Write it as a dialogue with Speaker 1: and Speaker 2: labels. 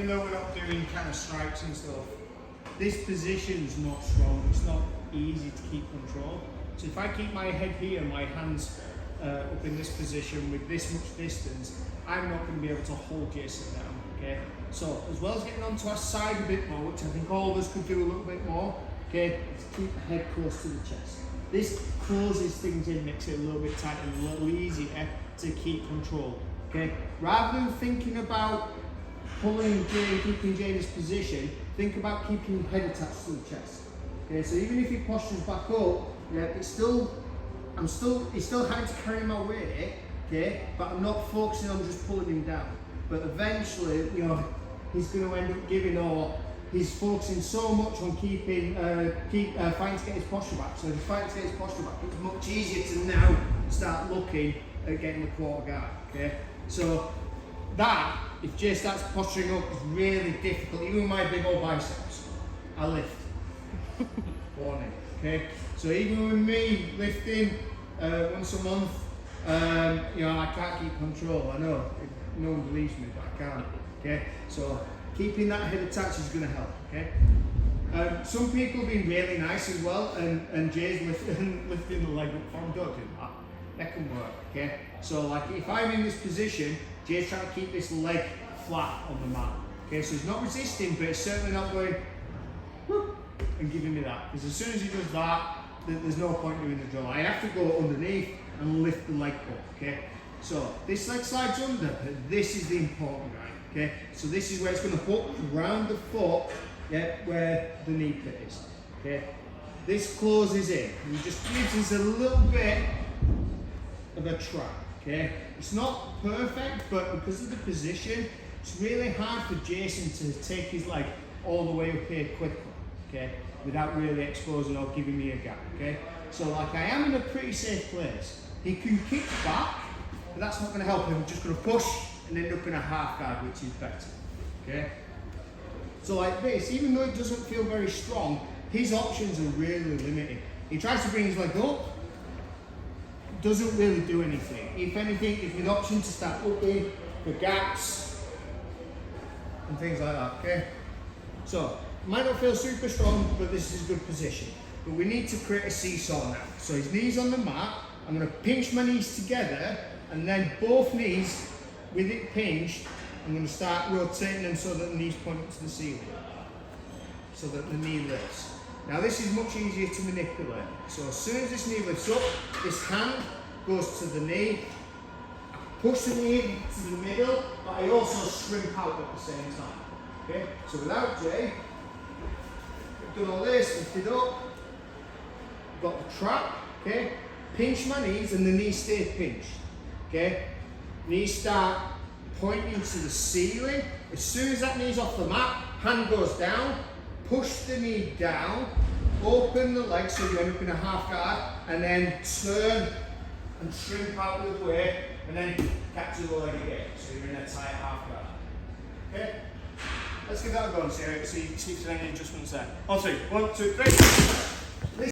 Speaker 1: even though we're not doing kind of strikes and stuff, this position's not strong. It's not easy to keep control. So if I keep my head here, my hands up in this position with this much distance, I'm not going to be able to hold Jason down. Okay. So as well as getting onto our side a bit more, which I think all of us could do a little bit more. Okay. Let's keep the head close to the chest. This closes things in, makes it a little bit tighter and a little easier to keep control. Okay. Rather than thinking about pulling Jay and keeping Jay in this position, think about keeping your head attached to the chest. Okay, so even if he postures back up, yeah, he's still having to carry my weight, okay, but I'm not focusing on just pulling him down. But eventually, you know, he's going to end up giving, or he's focusing so much on fighting to get his posture back. So if he's fighting to get his posture back, it's much easier to now start looking at getting the quarter guard. Okay, so that, if Jay starts posturing up, is really difficult. Even with my big old biceps, I lift. Warning. Okay, so even with me lifting once a month, you know, I can't keep control. I know no one believes me, but I can't. Okay, so keeping that head attached is going to help. Okay. Some people have been really nice as well, and Jay's lifting the leg up from. Don't do that. That can work. Okay, so like if I'm in this position, Jay's trying to keep this leg flat on the mat. Okay, so he's not resisting, but it's certainly not going whoop, and giving me that. Because as soon as he does that, there's no point doing the drill. I have to go underneath and lift the leg up. Okay, so this leg slides under, but this is the important guy. Okay, so this is where it's going to hook around the foot, yeah, where the knee pit is. Okay, this closes in and just gives us a little bit of a trap. Okay, it's not perfect, but because of the position, it's really hard for Jason to take his leg all the way up here quickly, okay, without really exposing or giving me a gap. Okay, so like I am in a pretty safe place. He can kick back, but that's not going to help him. I'm just going to push and end up in a half guard, which is better. Okay, so like this, even though it doesn't feel very strong, his options are really limited. He tries to bring his leg up, doesn't really do anything. If anything, it's an option to start looking for gaps and things like that. Okay, so might not feel super strong, but this is a good position. But we need to create a seesaw now. So his knees on the mat. I'm going to pinch my knees together, and then both knees with it pinched, I'm going to start rotating them so that the knees point up to the ceiling, so that the knee lifts. Now this is much easier to manipulate. So as soon as this knee lifts up, this hand goes to the knee, I push the knee to the middle, but I also shrimp out at the same time. Okay, so without Jay, I've done all this, lifted up, got the trap, okay, pinch my knees and the knees stay pinched. Okay, knees start pointing to the ceiling. As soon as that knee's off the mat, hand goes down, push the knee down, open the leg so you end up in a half guard, and then turn and shrimp out the other way, and then capture the leg again. So you're in a tight half guard. Okay? Let's give that a go and see if there's any adjustments there. On three. 1, 2, 3.